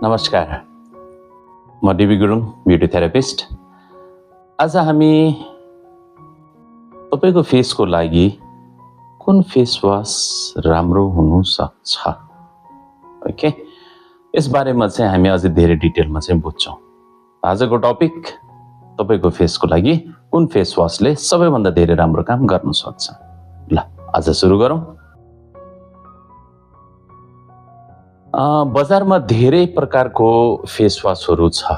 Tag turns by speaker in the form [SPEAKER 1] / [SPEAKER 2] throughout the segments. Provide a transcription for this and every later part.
[SPEAKER 1] नमस्कार, म Db Grg beauty therapist. आज हामी तपाईको फेसको लागि कुन फेस वाश राम्रो हुन सक्छ, ओके, यस बारेमा चाहिँ हामी अझै धेरै डिटेलमा चाहिँ बुझ्छौं। आजको टपिक तपाईको फेसको लागि कुन फेस वाशले सबैभन्दा धेरै राम्रो काम गर्न सक्छ। ल आज सुरु गरौँ। बजारमा धेरै प्रकारको फेस वाशहरू छ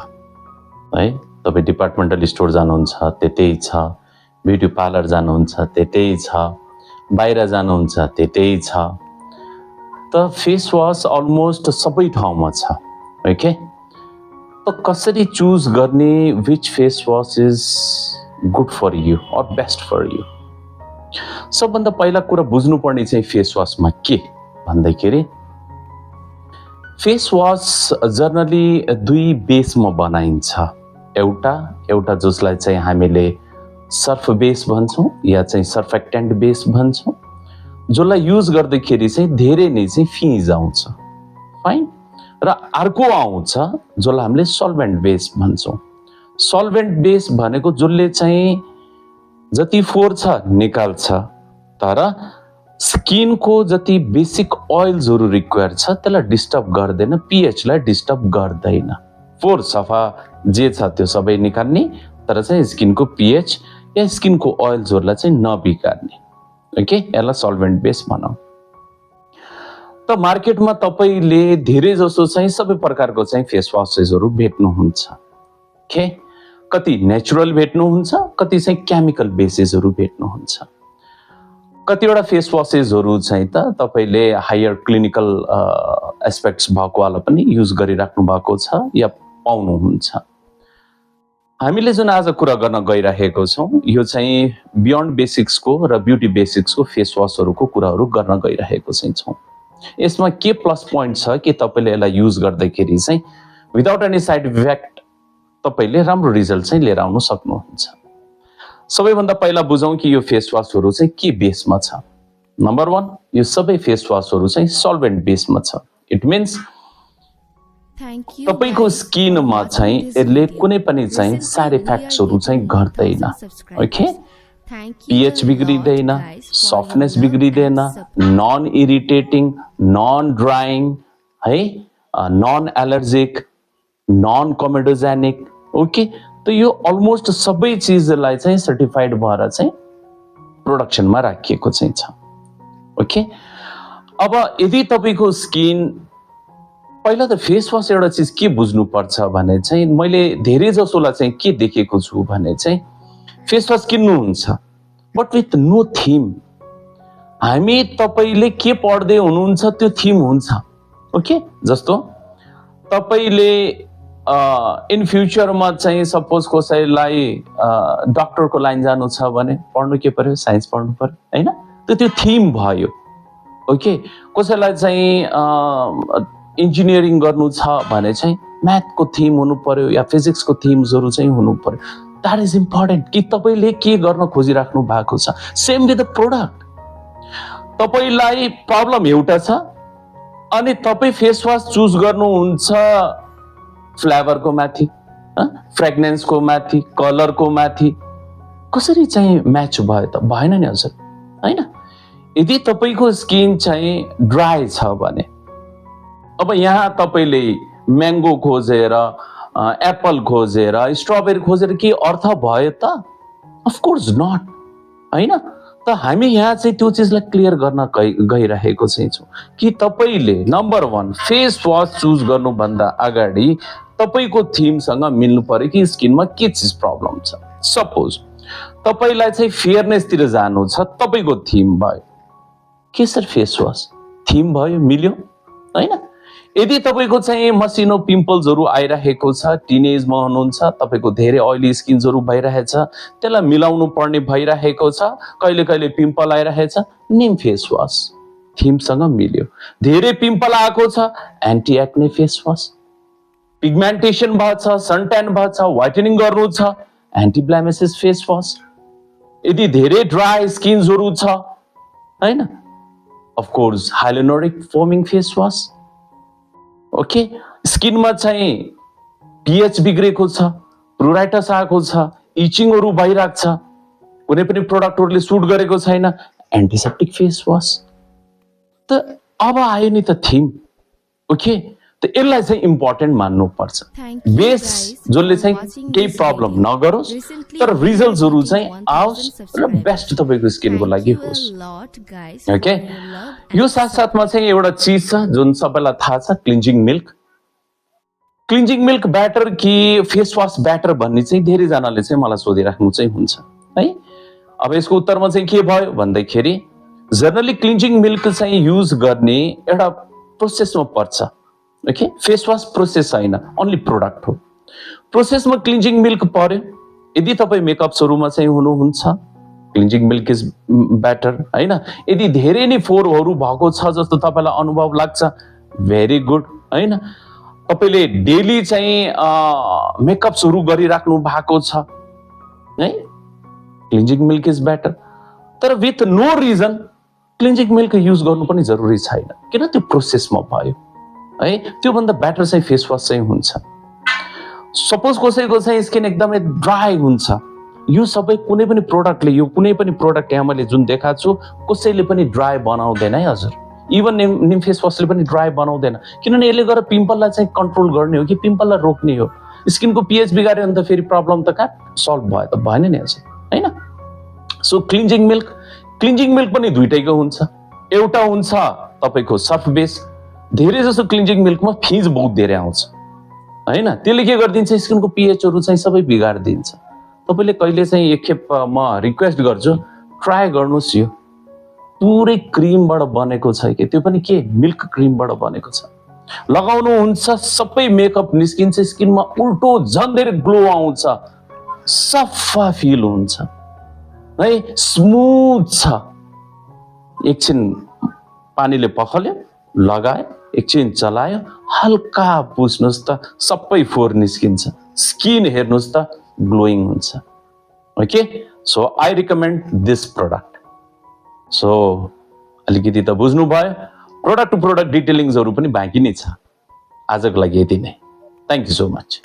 [SPEAKER 1] है। तपाई डिपार्टमेन्टल स्टोर जानुहुन्छ त्यतै छ, ब्युटी पार्लर जानुहुन्छ त्यतै छ, बाहिर जानुहुन्छ त्यतै छ। त फेस वाश अलमोस्ट सबै ठाउँमा छ, ओके। त कसरी चुज गर्ने which face wash is good for you और बेस्ट फर यु। सबभन्दा पहिला कुरा बुझ्नुपर्ने चाहिँ फेस वाशमा के भन्दाखेरि फेस वाश जनरली दुई बेसमा बनाइन्छ। एउटा जसलाई चाहिँ हामीले सर्फ बेस भन्छौं या चाहिँ सर्फेक्टेन्ट बेस भन्छौं, जसलाई युज गर्दाखेरि चाहिँ धेरै नै चाहिँ फिज आउँछ, फाइन। र अर्को आउँछ जसलाई हामीले सल्भेन्ट बेस भन्छौं। सल्भेन्ट बेस भनेको जसले चाहिँ जति फोहोर छ निकाल्छ, तर स्किनको जति बेसिक ऑयल्सहरु रिक्वायर छ त्यसलाई डिस्टर्ब गर्दैन, पीएच लाई डिस्टर्ब गर्दैन। फोहोर सफा जे छ त्यो सबै निकाल्ने, तर चाहिँ स्किनको पीएच या स्किनको ऑयल्सहरुलाई चाहिँ नबिगार्ने, ओके। यसलाई सल्भेन्ट बेस भनौं। त मार्केटमा तपाईले धेरै जसो चाहिँ सबै प्रकारको चाहिँ फेस वाशेसहरु भेट्नुहुन्छ, ओके। कति नेचुरल भेट्नुहुन्छ, कति चाहिँ केमिकल बेसेसहरु भेट्नुहुन्छ। कतिवटा फेस वाशेसहरु चाहिँ त तपाईले हायर क्लिनिकल एस्पेक्ट्स भएको वाला पनि युज गरिराख्नु भएको छ या पाउनुहुन्छ। हामीले जुन आज कुरा गर्न गइरहेको छौं यो चाहिँ बियोन्ड बेसिक्सको र ब्युटी बेसिक्सको फेस वाशहरुको कुराहरु गर्न गइरहेको छौं। यसमा के प्लस पोइन्ट छ कि तपाईले यसलाई युज गर्दाखेरि चाहिँ विदाउट एनी साइड इफेक्ट तपाईले राम्रो रिजल्ट चाहिँ लिएर आउन सक्नुहुन्छ। सबैभन्दा पहिला बुझौं कि यो फेस वाशहरु चाहिँ के बेसमा छ। नम्बर 1, यो सबै फेस वाशहरु चाहिँ सल्भेन्ट बेसमा छ। इट मीन्स तपाईको स्किनमा चाहिँ यसले कुनै पनि चाहिँ साइड इफेक्ट्सहरु चाहिँ गर्दैन, ओके। पीएच बिग्रिदैन, सफ्टनेस बिग्रिदैन, नन इरिटेटिङ, नन ड्राइङ है, non allergic, non comedogenic, okay. त यो अलमोस्ट सबै चीजलाई चाहिँ सर्टिफाइड भएर चाहिँ प्रोडक्सनमा राखिएको चाहिँ छ, ओके। अब यदि तपाईको स्किन पहिला त फेस वाश एउटा चीज के बुझ्नु पर्छ भने चाहिँ मैले धेरै जसोलाई चाहिँ के देखेको छु भने चाहिँ फेस वाश किन्नुहुन्छ बट विथ नो थीम। हामी तपाईले के पढ्दै हुनुहुन्छ त्यो थीम हुन्छ, ओके। जस्तो तपाईले इन फ्युचरमा चाहिँ सपोज कसैलाई डाक्टरको लाइन जानु छ भने पढ्नु के पर्यो, साइन्स पढ्नु पर्यो हैन, त्यो थीम भयो, ओके। कसैलाई चाहिँ इन्जिनियरिङ गर्नु छ भने चाहिँ म्याथको थीम हुनु पर्यो या फिजिक्सको थीम्सहरु चाहिँ हुनु पर्यो। दैट इज इम्पोर्टेन्ट कि तपाईले के गर्न खोजिराख्नु भएको छ। Same with the product. तपाईलाई प्रब्लम एउटा छ अनि तपाई फेस वाश चुज गर्नुहुन्छ फ्लेभरको माथि, फ्रेग्रेन्सको माथि, कलरको माथि, कसरी चाहिँ म्याच भयो त? भएन नि हजुर, हैन। यदि तपाईको स्किन चाहिँ ड्राई छ भने अब यहाँ तपाईले म्याङ्गो खोजेर, एप्पल खोजेर, स्ट्रबेरी खोजेर के अर्थ भयो त? अफ कोर्स नट, हैन। त हामी यहाँ चाहिँ त्यो चीजलाई क्लियर गर्न गइरहेको छौं कि तपाईले नम्बर 1 फेस वाश चुज गर्नु भन्दा अगाडि तपाईको थीमसँग मिल्नु पर्यो कि स्किनमा के चीज प्रब्लम छ। सपोज तपाईलाई चाहिँ फेयरनेस तिर जानु छ, तपाईको थीम भयो केसर फेस वाश, थीम भयो, मिल्यो, हैन। यदि तपाईको चाहिँ मसिनो पिम्पल्सहरु आइरहेको छ, टिनेजमा हुनुहुन्छ, तपाईको धेरै ऑयली स्किन्सहरु भइरहेछ, त्यसलाई मिलाउनु पर्ने भइरहेको छ, कहिले पिम्पल आइरहेछ, निम फेस वाश थीमसँग मिल्यो। धेरै पिम्पल आएको छ, anti acne face wash. Pigmentation भएको छ, सनट्यान भएको छ, व्हाइटनिङ गर्नु छ, एन्टी ब्लेमिसेस फेस वाश। यदि धेरै ड्राई स्किन्सहरु छ हैन, of course hyaluronic foaming face wash, okay. स्किनमा चाहिँ pH बिग्रेको छ, प्रुराइटस आएको छ, इचिङहरू भइरहेको छ, कुनै पनि प्रोडक्टहरूले सुट गरेको छैन, एन्टिसेप्टिक फेस वास। त अब आयो नि त थिम। ओके, त यसलाई चाहिँ इम्पोर्टेन्ट मान्नुपर्छ। बेस जसले चाहिँ केही प्रब्लम नगरोस् तर रिजल्ट्सहरू चाहिँ आओस् र बेस्ट तपाईँको स्किनको लागि होस्। ओके, यो साथसाथमा चाहिँ एउटा चिज छ जुन सबैलाई थाहा छ, cleansing milk. Cleansing milk batter कि फेस वास ब्याटर भन्ने चाहिँ धेरैजनाले चाहिँ मलाई सोधिराख्नु चाहिँ हुन्छ है। अब यसको उत्तरमा चाहिँ के भयो भन्दाखेरि जनरली क्लिन्जिङ मिल्क चाहिँ युज गर्ने एउटा प्रोसेसमा पर्छ। ओके, फेस वास प्रोसेस होइन, ओन्ली प्रोडक्ट हो। प्रोसेसमा क्लिन्जिङ मिल्क पर्यो। यदि तपाईँ मेकअप सुरुमा चाहिँ हुनुहुन्छ, क्लिन्जिङ मिल्क इज बेटर होइन। यदि धेरै नै फोरहरू भएको छ जस्तो तपाईँलाई अनुभव लाग्छ, भेरी गुड होइन। तपाईँले डेली चाहिँ मेकअप सुरु गरिराख्नु भएको छ है, क्लिन्जिङ मिल्क इज बेटर। तर with no reason cleansing milk use गर्नु पनि जरुरी छैन, किन त्यो प्रोसेसमा भयो है। त्योभन्दा बेटर चाहिँ फेस वास चाहिँ हुन्छ। सपोज कसैको चाहिँ स्किन एकदमै ड्राई हुन्छ, यो सबै कुनै पनि प्रोडक्टले, यो कुनै पनि प्रोडक्ट यहाँ मैले जुन देखाएको छु कसैले पनि ड्राई बनाउँदैन है हजुर। इभन निम फेस वासले पनि ड्राई बनाउँदैन, किनभने यसले गरेर पिम्पललाई चाहिँ कन्ट्रोल गर्ने हो कि पिम्पललाई रोक्ने हो। स्किनको pH बिगार्यो भने त फेरि प्रब्लम त कहाँ सल्भ भयो त, भएन नि हजुर होइन। सो क्लिन्जिङ मिल्क पनि दुईटैको हुन्छ। एउटा हुन्छ तपाईँको सर्फ बेस, धेरै जसो क्लिन्जिङ मिल्कमा फिज बहुत धेरै आउँछ होइन। त्यसले के गरिदिन्छ, स्किनको pHहरू चाहिँ सबै बिगारिदिन्छ। तपाईँले कहिले चाहिँ एकखेप म रिक्वेस्ट गर्छु, ट्राई गर्नुहोस्। यो पुरै क्रिमबाट बनेको छ कि त्यो पनि के मिल्क क्रिमबाट बनेको छ, लगाउनुहुन्छ सबै मेकअप निस्किन्छ, स्किनमा उल्टो झन् धेरै ग्लो आउँछ, सफा फिल हुन्छ है, स्मुथ छ। एकछिन पानीले पखाल्यो, लगायो, एकछिन चलायो, हल्का पुस्नुहोस् त सबै फोर निस्किन्छ, स्किन हेर्नुहोस् त ग्लोइङ हुन्छ। Okay, so I recommend this product. So अलिकति त बुझ्नु भयो, प्रोडक्ट टु प्रोडक्ट डिटेलिङ्सहरू पनि बाँकी नै छ। आजको लागि यति नै, थ्याङ्क यू सो मच।